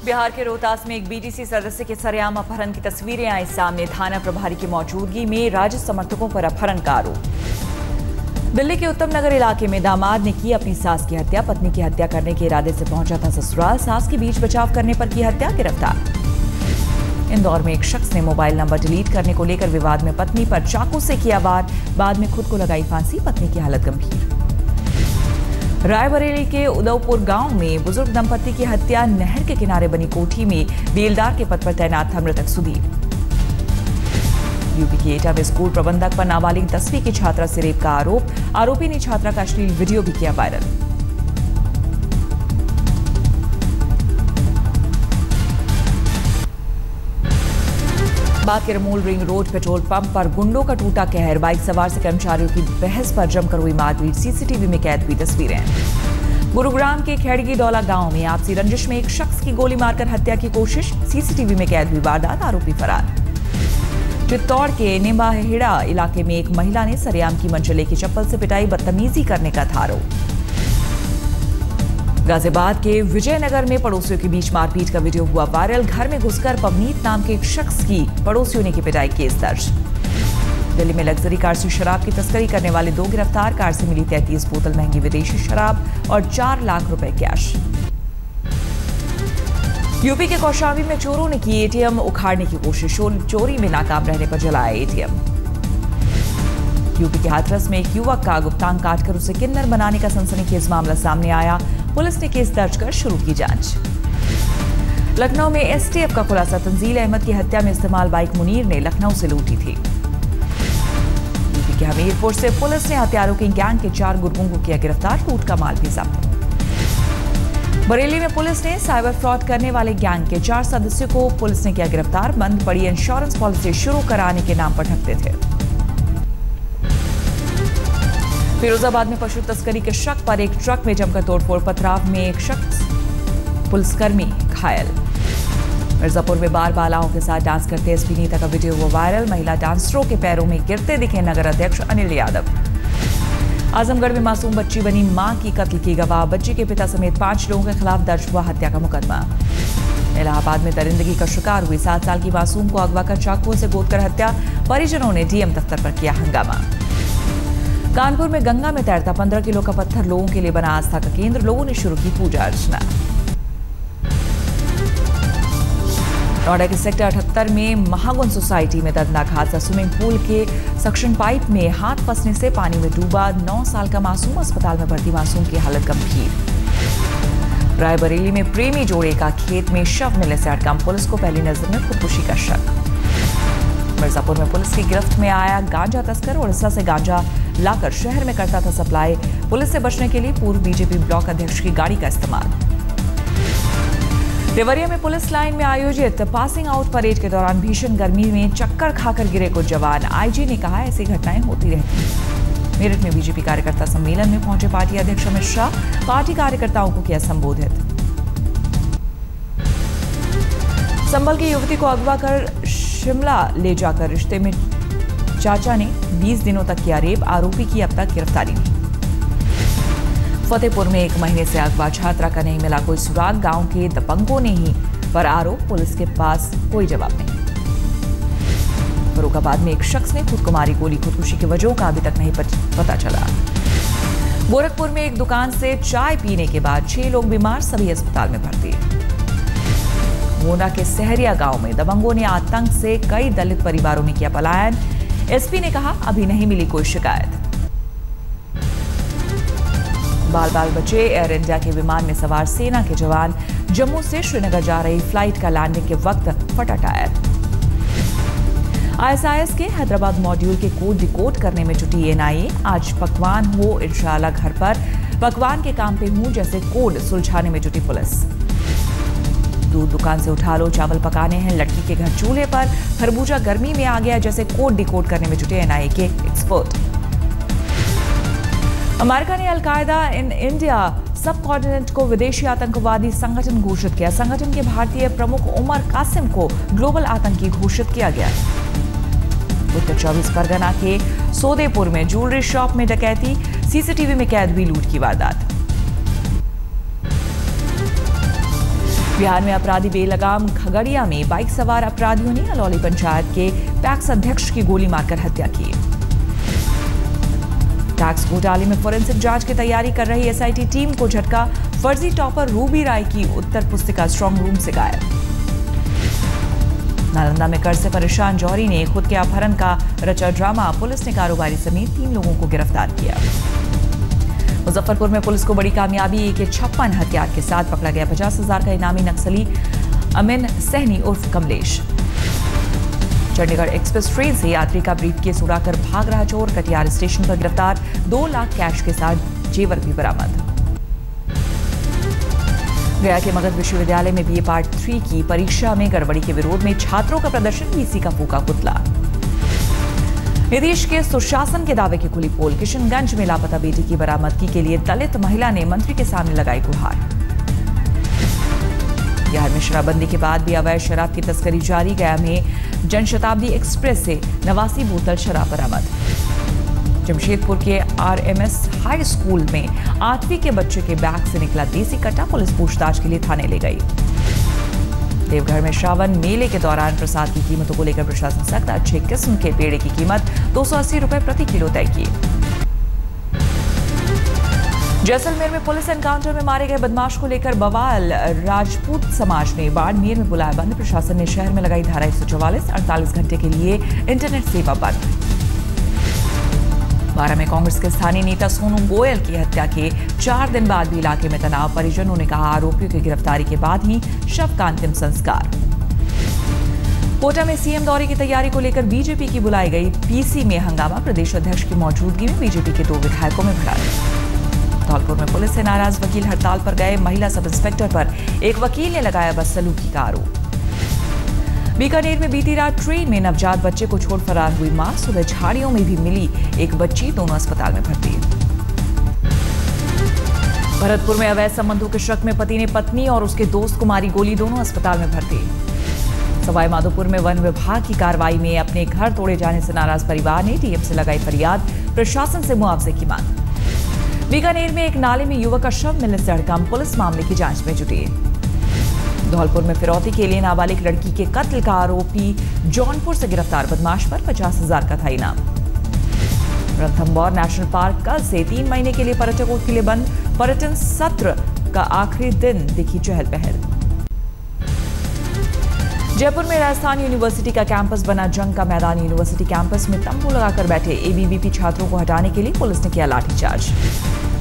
बिहार के रोहतास में एक बीटीसी सदस्य के सरेआम अपहरण की तस्वीरें आई सामने। थाना प्रभारी की मौजूदगी में राजद समर्थकों पर अपहरण का आरोप। दिल्ली के उत्तम नगर इलाके में दामाद ने की अपनी सास की हत्या। पत्नी की हत्या करने के इरादे से पहुंचा था ससुराल। सास के बीच बचाव करने पर की हत्या, गिरफ्तार। इंदौर में एक शख्स ने मोबाइल नंबर डिलीट करने को लेकर विवाद में पत्नी पर चाकू से किया वार, बाद में खुद को लगाई फांसी। पत्नी की हालत गंभीर। रायबरेली के उदयपुर गांव में बुजुर्ग दंपति की हत्या। नहर के किनारे बनी कोठी में बेलदार के पद पर तैनात था मृतक सुधीर। यूपी के एटा में स्कूल प्रबंधक पर नाबालिग 10वीं की छात्रा से रेप का आरोप। आरोपी ने छात्रा का अश्लील वीडियो भी किया वायरल। बात के Ramol ring road petrol pump पर गुंडों का टूटा कहर। बाइक सवार से कर्मचारियों की बहस पर जमकर हुई मारपीट। सीसीटीवी में कैद हुई तस्वीरें। गुरुग्राम के खेड़गी डौला गांव में आपसी रंजिश में एक शख्स की गोली मारकर हत्या की कोशिश। सीसीटीवी में कैद हुई वारदात, आरोपी फरार। चित्तौड़ के निम्बाहेड़ा इलाके में एक महिला ने सरेआम की मंचले की चप्पल से पिटाई। बदतमीजी करने का था आरोप। गाजियाबाद के विजयनगर में पड़ोसियों के बीच मारपीट का वीडियो हुआ वायरल। घर में घुसकर पवनीत नाम के एक शख्स की पड़ोसियों ने की पिटाई, केस दर्ज। दिल्ली में लग्जरी कार से शराब की तस्करी करने वाले 2 गिरफ्तार। कार से मिली 33 बोतल महंगी विदेशी शराब और 4 लाख रुपए कैश। यूपी के कौशाम्बी में चोरों ने की एटीएम उखाड़ने की कोशिश। चोरी में नाकाम रहने पर जलाया एटीएम। यूपी के हाथरस में एक युवक का गुप्तांग काटकर उसे किन्नर बनाने का सनसनीखेज मामला सामने आया। पुलिस ने केस दर्ज कर शुरू की जांच। लखनऊ में एसटीएफ का खुलासा। तंजील अहमद की हत्या में इस्तेमाल बाइक मुनीर ने लखनऊ से लूटी थी। यूपी के हमीरपुर से पुलिस ने हथियारों की गैंग के 4 गुर्गों को किया गिरफ्तार। लूट का माल भी जब्त। बरेली में पुलिस ने साइबर फ्रॉड करने वाले गैंग के 4 सदस्यों को पुलिस ने किया गिरफ्तार। बंद पड़ी इंश्योरेंस पॉलिसी शुरू कराने के नाम पर ठगते थे। फिरोजाबाद में पशु तस्करी के शक पर एक ट्रक में जमकर तोड़फोड़। पथराव में एक शख्स पुलिसकर्मी घायल। मिर्जापुर में बाल बालाओं के साथ डांस करते एसपी नीता का वीडियो हुआ वायरल। महिला डांसरों के पैरों में गिरते दिखे नगर अध्यक्ष अनिल यादव। आजमगढ़ में मासूम बच्ची बनी मां की कत्ल की गवाह। बच्ची के पिता समेत 5 लोगों के खिलाफ दर्ज हुआ हत्या का मुकदमा। इलाहाबाद में दरिंदगी का शिकार हुई 7 साल की मासूम को अगवा कर चाकुओं से गोदकर हत्या। परिजनों ने डीएम दफ्तर पर किया हंगामा। कानपुर में गंगा में तैरता 15 किलो का पत्थर लोगों के लिए बना आस्था का केंद्र। लोगों ने शुरू की पूजा अर्चना। नोएडा के सेक्टर 78 में महागुन सोसाइटी में दर्दनाक हादसा। स्विमिंग पूल के सक्शन पाइप में हाथ फंसने से पानी में डूबा 9 साल का मासूम। अस्पताल में भर्ती मासूम की हालत गंभीर। रायबरेली में प्रेमी जोड़े का खेत में शव मिलने से हड़कंप। पुलिस को पहली नजर में खुदकुशी का शक। मिर्जापुर में पुलिस की गिरफ्त में आया गांजा तस्कर। उड़ीसा से गांजा लाकर शहर में करता था सप्लाई। पुलिस से बचने के लिए पूर्व बीजेपी ब्लॉक अध्यक्ष की गाड़ी का इस्तेमाल। देवरिया में पुलिस लाइन में आयोजित पासिंग आउट परेड के दौरान भीषण गर्मी में चक्कर खाकर गिरे कुछ जवान। आईजी ने कहा ऐसी घटनाएं होती रहती। मेरठ में बीजेपी कार्यकर्ता सम्मेलन में पहुंचे पार्टी अध्यक्ष अमित शाह। पार्टी कार्यकर्ताओं को किया संबोधित। संभल की युवती को अगवा कर शिमला ले जाकर रिश्ते में चाचा ने 20 दिनों तक किया रेप। आरोपी की अब तक गिरफ्तारी नहीं। फतेहपुर में 1 महीने से अगवा छात्रा का नहीं मिला कोई सुराग। गांव के दबंगों ने ही पर आरोप। पुलिस के पास कोई जवाब नहीं। फरुखाबाद में एक शख्स ने खुद को मारी गोली। खुदकुशी की वजहों का अभी तक नहीं पता चला। गोरखपुर में एक दुकान से चाय पीने के बाद 6 लोग बीमार, सभी अस्पताल में भर्ती। मोना के सहरिया गांव में दबंगों ने आतंक से कई दलित परिवारों ने किया पलायन। एसपी ने कहा अभी नहीं मिली कोई शिकायत। बाल बाल बचे एयर इंडिया के विमान में सवार सेना के जवान। जम्मू से श्रीनगर जा रही फ्लाइट का लैंडिंग के वक्त फटा टायर। आईएसआईएस के हैदराबाद मॉड्यूल के कोड डिकोड करने में जुटी एनआईए। आज पकवान हो इंशाल्लाह घर पर। पकवान के काम पे हूं जैसे कोड सुलझाने में जुटी पुलिस। दूध दुकान से उठा लो, चावल पकाने हैं लड़की के घर चूल्हे पर। खरबूजा गर्मी में आ गया जैसे कोड डिकोड करने में जुटे एनआईए के एक्सपर्ट। अमेरिका ने अलकायदा इन इंडिया सब कॉन्टिनेंट को विदेशी आतंकवादी संगठन घोषित किया। संगठन के भारतीय प्रमुख उमर कासिम को ग्लोबल आतंकी घोषित किया गया। उत्तर 24 परगना के सोदेपुर में ज्वेलरी शॉप में डकैती। सीसीटीवी में कैद हुई लूट की वारदात। बिहार में अपराधी बेलगाम खगड़िया में बाइक सवार अपराधियों ने अलौली पंचायत के पैक्स अध्यक्ष की गोली मारकर हत्या की। टैक्स घोटाले में फोरेंसिक जांच की तैयारी कर रही एसआईटी टीम को झटका। फर्जी टॉपर रूबी राय की उत्तर पुस्तिका स्ट्रांग रूम से गायब। नालंदा में कर्ज से परेशान जौहरी ने खुद के अपहरण का रचा ड्रामा। पुलिस ने कारोबारी समेत 3 लोगों को गिरफ्तार किया। मुजफ्फरपुर में पुलिस को बड़ी कामयाबी। AK-56 हथियार के साथ पकड़ा गया 50,000 का इनामी नक्सली अमिन सहनी उर्फ कमलेश। चंडीगढ़ एक्सप्रेस ट्रेन से यात्री का ब्रीफकेस उड़ाकर भाग रहा चोर। कटियार स्टेशन पर गिरफ्तार। 2 लाख कैश के साथ जेवर भी बरामद। गया के मगध विश्वविद्यालय में BA पार्ट 3 की परीक्षा में गड़बड़ी के विरोध में छात्रों का प्रदर्शन। VC का फूका पुतला। नीतीश के सुशासन के दावे की खुली पोल। किशनगंज में लापता बेटी की बरामदगी के लिए दलित महिला ने मंत्री के सामने लगाई गुहार। बिहार में शराबबंदी के बाद भी अवैध शराब की तस्करी जारी। गया में जनशताब्दी एक्सप्रेस से 89 बोतल शराब बरामद। जमशेदपुर के RMS हाई स्कूल में 8वीं के बच्चे के बैग से निकला देसी कट्टा। पुलिस पूछताछ के लिए थाने ले गई। देवघर में श्रावण मेले के दौरान प्रसाद की कीमतों को लेकर प्रशासन सख्त। अच्छे किस्म के पेड़े की कीमत 280 रुपए प्रति किलो तय की। जैसलमेर में पुलिस एनकाउंटर में मारे गए बदमाश को लेकर बवाल। राजपूत समाज ने बाड़मेर में बुलाया बंद। प्रशासन ने शहर में लगाई धारा 144। 48 घंटे के लिए इंटरनेट सेवा बंद। 12 में कांग्रेस के स्थानीय नेता सोनू गोयल की हत्या के 4 दिन बाद भी इलाके में तनाव। परिजनों ने कहा आरोपियों की गिरफ्तारी के बाद ही शव का अंतिम संस्कार। कोटा में सीएम दौरे की तैयारी को लेकर बीजेपी की बुलाई गई PC में हंगामा। प्रदेश अध्यक्ष की मौजूदगी में बीजेपी के 2 विधायकों में भड़ास। धौलपुर में पुलिस से नाराज वकील हड़ताल पर गए। महिला सब इंस्पेक्टर पर एक वकील ने लगाया बदसलूकी का आरोप। बीकानेर में बीती रात ट्रेन में नवजात बच्चे को छोड़ फरार हुई मां। सुबह झाड़ियों में भी मिली एक बच्ची। दोनों अस्पताल में भर्ती। भरतपुर में अवैध संबंधों के शक में पति ने पत्नी और उसके दोस्त को मारी गोली। दोनों अस्पताल में भर्ती। सवाई माधोपुर में वन विभाग की कार्रवाई में अपने घर तोड़े जाने से नाराज परिवार ने डीएम से लगाई फरियाद। प्रशासन से मुआवजे की मांग। बीकानेर में एक नाले में युवक का शव मिलने से हड़कंप। पुलिस मामले की जांच में जुटी। धौलपुर में फिरौती के लिए नाबालिग लड़की के कत्ल का आरोपी जौनपुर से गिरफ्तार। बदमाश पर 50,000 का था इनाम। रणथंभौर नेशनल पार्क कल से 3 महीने के लिए पर्यटकों के लिए बंद। पर्यटन सत्र का आखिरी दिन दिखी चहल पहल। जयपुर में राजस्थान यूनिवर्सिटी का कैंपस बना जंग का मैदान। यूनिवर्सिटी कैंपस में तंबू लगाकर बैठे ABVP छात्रों को हटाने के लिए पुलिस ने किया लाठीचार्ज।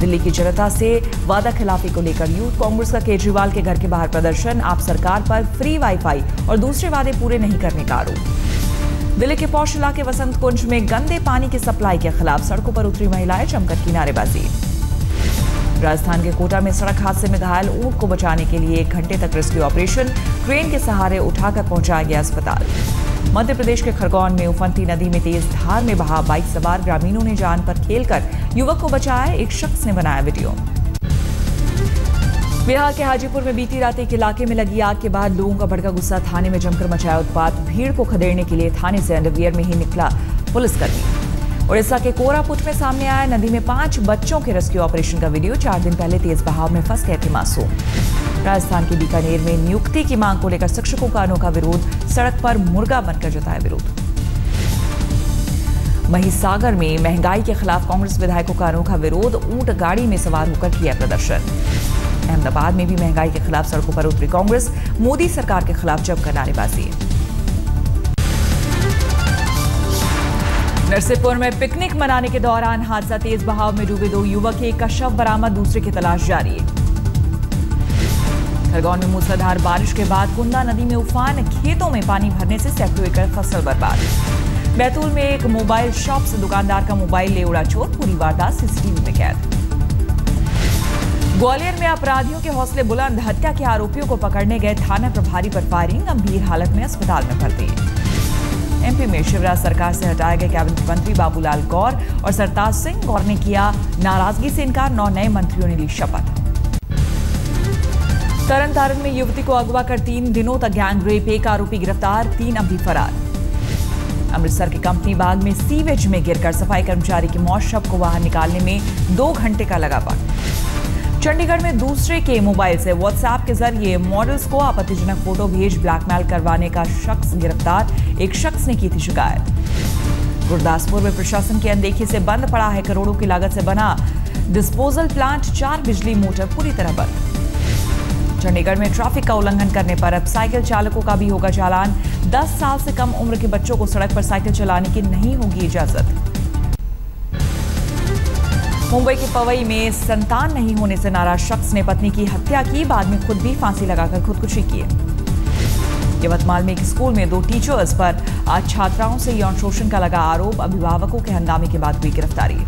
दिल्ली की जनता से वादा खिलाफी को लेकर यूथ कांग्रेस का केजरीवाल के घर के बाहर प्रदर्शन। आप सरकार पर फ्री वाईफाई और दूसरे वादे पूरे नहीं करने का आरोप। दिल्ली के पौष इलाके वसंत कुंज में गंदे पानी की सप्लाई के खिलाफ सड़कों पर उतरी महिलाएं। जमकर की नारेबाजी। राजस्थान के कोटा में सड़क हादसे में घायल ऊंट को बचाने के लिए 1 घंटे तक रेस्क्यू ऑपरेशन। क्रेन के सहारे उठाकर पहुंचाया गया अस्पताल। मध्य प्रदेश के खरगोन में उफनती नदी में तेज धार में बहा बाइक सवार। ग्रामीणों ने जान पर खेलकर युवक को बचाया। एक शख्स ने बनाया वीडियो। बिहार के हाजीपुर में बीती रात एक इलाके में लगी आग के बाद लोगों का भड़का गुस्सा। थाने में जमकर मचाया उत्पात। भीड़ को खदेड़ने के लिए थाने से अंडरवियर में ही निकला पुलिसकर्मी। उड़ीसा के कोरापुट में सामने आया नदी में 5 बच्चों के रेस्क्यू ऑपरेशन का वीडियो। 4 दिन पहले तेज बहाव में फंस गए थे मासूम। राजस्थान के बीकानेर में नियुक्ति की मांग को लेकर शिक्षकों का अनोखा विरोध। सड़क पर मुर्गा बनकर जताया विरोध। महिसागर में महंगाई के खिलाफ कांग्रेस विधायकों का अनोखा विरोध। ऊंट गाड़ी में सवार होकर किया प्रदर्शन। अहमदाबाद में भी महंगाई के खिलाफ सड़कों पर उतरी कांग्रेस। मोदी सरकार के खिलाफ जमकर नारेबाजी। नरसिंहपुर में पिकनिक मनाने के दौरान हादसा। तेज बहाव में डूबे 2 युवक। एक का शव बरामद। दूसरे की तलाश जारी। खरगोन में मूसलाधार बारिश के बाद कुंदा नदी में उफान। खेतों में पानी भरने से सैकड़ों एकड़ फसल बर्बाद। बैतूल में एक मोबाइल शॉप से दुकानदार का मोबाइल ले उड़ा चोर। पूरी वारदात सीसीटीवी में कैद। ग्वालियर में अपराधियों के हौसले बुलंद। हत्या के आरोपियों को पकड़ने गए थाना प्रभारी पर फायरिंग। गंभीर हालत में अस्पताल में भर्ती। MP में शिवराज सरकार से हटाए गए कैबिनेट मंत्री बाबूलाल गौर और सरताज सिंह गौर ने किया नाराजगी से इनकार। 9 नए मंत्रियों ने ली शपथ। तरन तारण में युवती को अगवा कर 3 दिनों तक गैंग रेप। 1 आरोपी गिरफ्तार। 3 अभी फरार। अमृतसर के कंपनी बाग में सीवेज में गिरकर सफाई कर्मचारी की मौत। शव को बाहर निकालने में 2 घंटे का लगा वक्त। चंडीगढ़ में दूसरे के मोबाइल से व्हाट्सएप के जरिए मॉडल्स को आपत्तिजनक फोटो भेज ब्लैकमेल करवाने का शख्स गिरफ्तार। एक शख्स ने की थी शिकायत। गुरदासपुर में प्रशासन की अनदेखी से बंद पड़ा है करोड़ों की लागत से बना डिस्पोजल प्लांट। 4 बिजली मोटर पूरी तरह बंद। चंडीगढ़ में ट्रैफिक का उल्लंघन करने पर अब साइकिल चालकों का भी होगा चालान। 10 साल से कम उम्र के बच्चों को सड़क पर साइकिल चलाने की नहीं होगी इजाजत। मुंबई के पवई में संतान नहीं होने से नाराज शख्स ने पत्नी की हत्या की, बाद में खुद भी फांसी लगाकर खुदकुशी की। यवतमाल में एक स्कूल में 2 टीचर्स पर आज छात्राओं से यौन शोषण का लगा आरोप। अभिभावकों के हंगामे के बाद हुई गिरफ्तारी।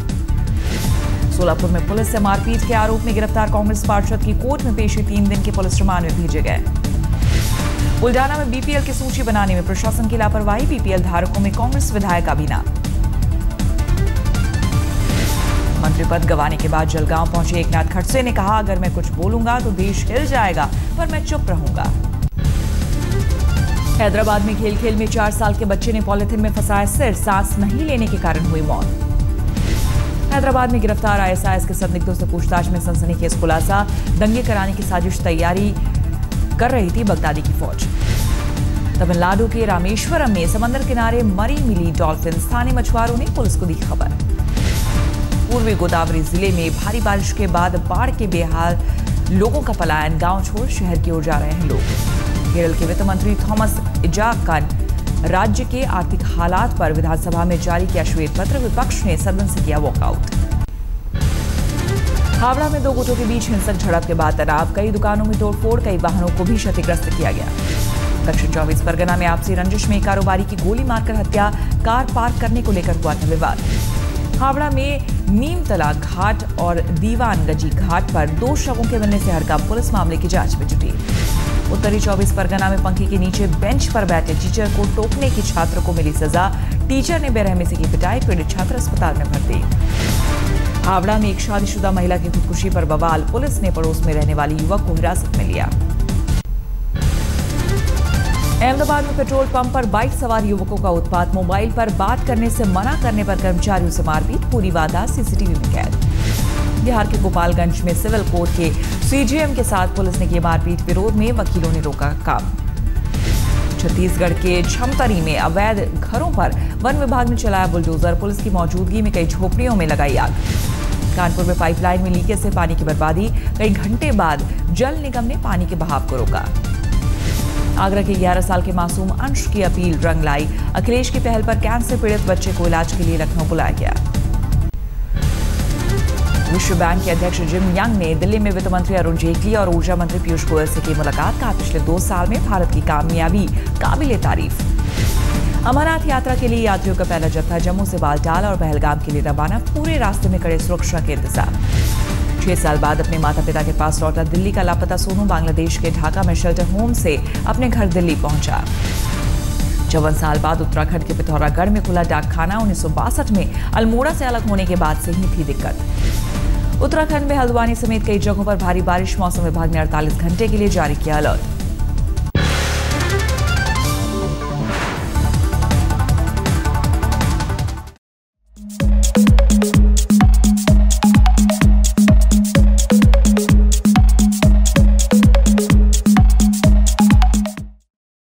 सोलापुर में पुलिस से मारपीट के आरोप में गिरफ्तार कांग्रेस पार्षद की कोर्ट में पेशी 3 दिन के पुलिस रिमांड में भेजे गए। बुल्ढाना में बीपीएल की सूची बनाने में प्रशासन की लापरवाही। बीपीएल धारकों में कांग्रेस विधायक का भी नाम। मंत्री पद गंवाने के बाद जलगांव पहुंचे एकनाथ खड़से ने कहा, अगर मैं कुछ बोलूंगा तो देश हिल जाएगा, पर मैं चुप रहूंगा। हैदराबाद में खेल खेल में 4 साल के बच्चे ने पॉलिथीन में फंसाया सिर, सांस नहीं लेने के कारण हुई मौत। हैदराबाद में गिरफ्तार आईएसआईएस के संदिग्धों से पूछताछ में सनसनीखेज खुलासा। दंगे कराने की साजिश तैयारी कर रही थी बगदादी की फौज। तमिलनाडु के रामेश्वरम में समंदर किनारे मरी मिली डॉल्फिन। स्थानीय मछुआरों ने पुलिस को दी खबर। पूर्वी गोदावरी जिले में भारी बारिश के बाद बाढ़ के बेहाल लोगों का पलायन। गांव छोड़ शहर की ओर जा रहे हैं लोग। केरल के वित्त मंत्री थॉमस इजाकन राज्य के आर्थिक हालात पर विधानसभा में जारी किया श्वेत पत्र। विपक्ष ने सदन से किया वॉकआउट। हावड़ा में 2 गुटों के बीच हिंसक झड़प के बाद तनाव। कई दुकानों में तोड़फोड़, कई वाहनों को भी क्षतिग्रस्त किया गया। दक्षिण 24 परगना में आपसी रंजिश में कारोबारी की गोली मारकर हत्या। कार पार्क करने को लेकर हुआ था विवाद। हावड़ा में नीमतला घाट और दीवानगंजी घाट पर 2 शवों के मिलने से हड़कंप। पुलिस मामले की जांच में जुटी। उत्तरी 24 परगना में पंखे के नीचे बेंच पर बैठे टीचर को टोकने की छात्र को मिली सजा। टीचर ने बेरहमी से की पिटाई। पीड़ित छात्र अस्पताल में भर्ती। हावड़ा में एक शादीशुदा महिला की खुदकुशी पर बवाल। पुलिस ने पड़ोस में रहने वाली युवक को हिरासत में लिया। अहमदाबाद में पेट्रोल पंप पर बाइक सवार युवकों का उत्पात। मोबाइल पर बात करने से मना करने पर कर्मचारियों से मारपीट। पूरी वारदात सीसीटीवी में कैद। बिहार के गोपालगंज में सिविल कोर्ट के सीजेएम के साथ पुलिस ने की मारपीट। विरोध में वकीलों ने रोका काम। छत्तीसगढ़ के झमतरी में अवैध घरों पर वन विभाग ने चलाया बुलडोजर। पुलिस की मौजूदगी में कई झोपड़ियों में लगाई आग। कानपुर में पाइपलाइन में लीकेज से पानी की बर्बादी। कई घंटे बाद जल निगम ने पानी के बहाव को रोका। आगरा के 11 साल के मासूम अंश की अपील रंग लाई। अखिलेश की पहल पर कैंसर पीड़ित बच्चे को इलाज के लिए लखनऊ बुलाया गया। विश्व बैंक के अध्यक्ष जिम यंग ने दिल्ली में वित्त मंत्री अरुण जेटली और ऊर्जा मंत्री पीयूष गोयल से की मुलाकात। कहा, पिछले 2 साल में भारत की कामयाबी काबिले तारीफ। अमरनाथ यात्रा के लिए यात्रियों का पहला जत्था जम्मू से बालटाल और पहलगाम के लिए रवाना। पूरे रास्ते में कड़े सुरक्षा के इंतजाम। 6 साल बाद अपने माता पिता के पास लौटा दिल्ली का लापता सोनू। बांग्लादेश के ढाका में शेल्टर होम से अपने घर दिल्ली पहुंचा। 54 साल बाद उत्तराखंड के पिथौरागढ़ में खुला डाकखाना। 1962 में अल्मोड़ा से अलग होने के बाद से ही थी दिक्कत। उत्तराखंड में हल्द्वानी समेत कई जगहों पर भारी बारिश। मौसम विभाग ने 48 घंटे के लिए जारी किया अलर्ट।